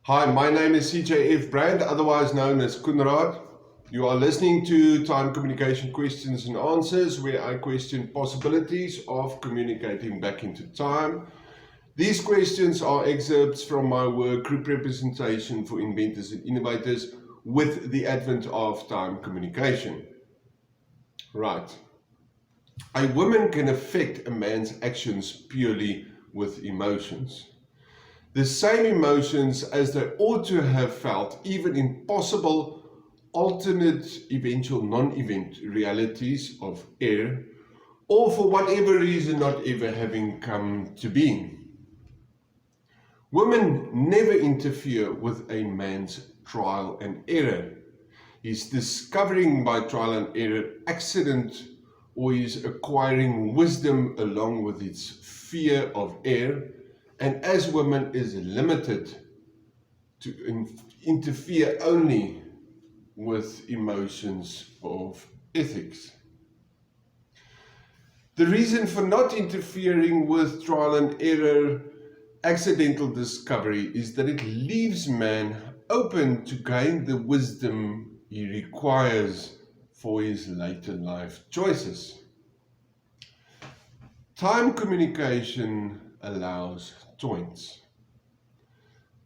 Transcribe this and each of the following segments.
Hi, my name is CJF Brand, otherwise known as Coenraad. You are listening to Time Communication Questions and Answers, where I question possibilities of communicating back into time. These questions are excerpts from my work, Group Representation for Inventors and Innovators, with the advent of time communication. Right. A woman can affect a man's actions purely with emotions. The same emotions as they ought to have felt, even in possible alternate eventual non-event realities of error, or for whatever reason not ever having come to being. Women never interfere with a man's trial and error. He's discovering by trial and error accident, or he's acquiring wisdom along with its fear of error, and as women is limited to interfere only with emotions of ethics. The reason for not interfering with trial and error accidental discovery is that it leaves man open to gain the wisdom he requires for his later life choices. Time communication allows points.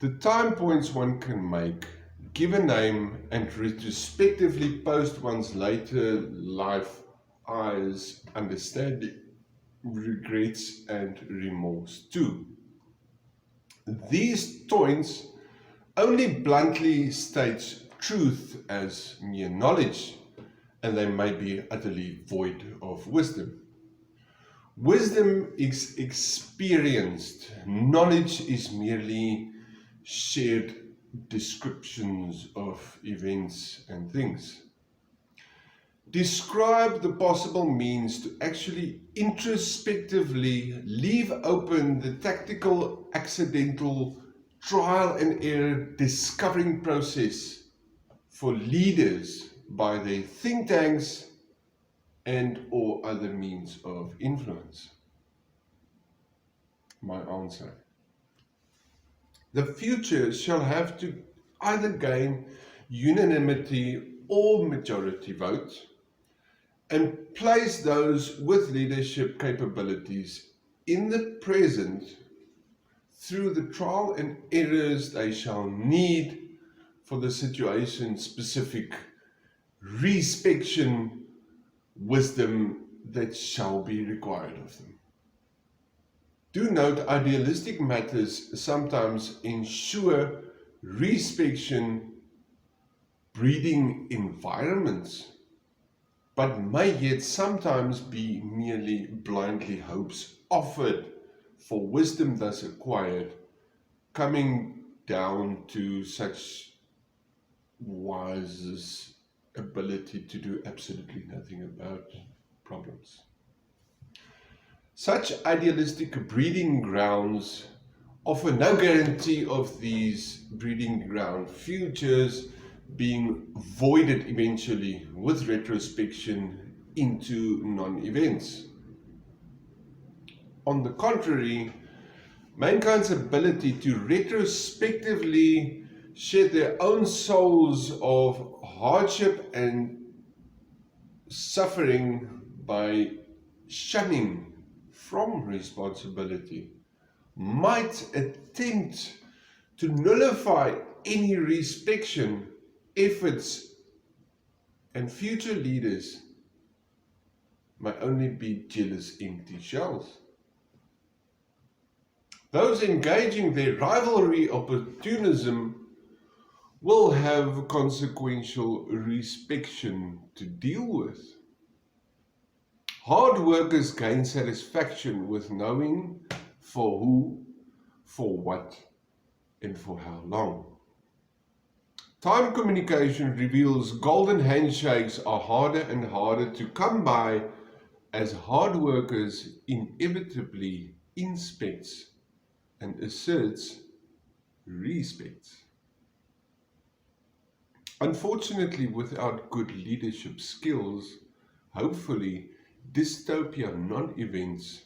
The time points one can make, give a name, and retrospectively post one's later life eyes, understanding, regrets, and remorse too. These points only bluntly state truth as mere knowledge, and they may be utterly void of wisdom. Wisdom is experienced. Knowledge is merely shared descriptions of events and things. Describe the possible means to actually introspectively leave open the tactical, accidental, trial and error discovering process for leaders by their think tanks and or other means of influence. My answer. The future shall have to either gain unanimity or majority vote and place those with leadership capabilities in the present through the trial and errors they shall need for the situation-specific respection wisdom that shall be required of them. Do note, idealistic matters sometimes ensure respection breeding environments, but may yet sometimes be merely blindly hopes offered for wisdom thus acquired, coming down to such wise's ability to do absolutely nothing about problems. Such idealistic breeding grounds offer no guarantee of these breeding ground futures being voided eventually with retrospection into non-events. On the contrary, mankind's ability to retrospectively shed their own souls of hardship and suffering by shunning from responsibility might attempt to nullify any respection efforts, and future leaders may only be jealous empty shells. Those engaging their rivalry opportunism will have consequential respection to deal with. Hard workers gain satisfaction with knowing for who, for what, and for how long. Time communication reveals golden handshakes are harder and harder to come by as hard workers inevitably inspects and asserts respects. Unfortunately, without good leadership skills, hopefully dystopia non-events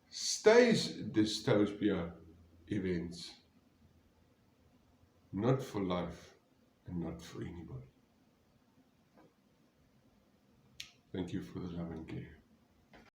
stays dystopia events. not for life, and not for anybody. Thank you for the love and care.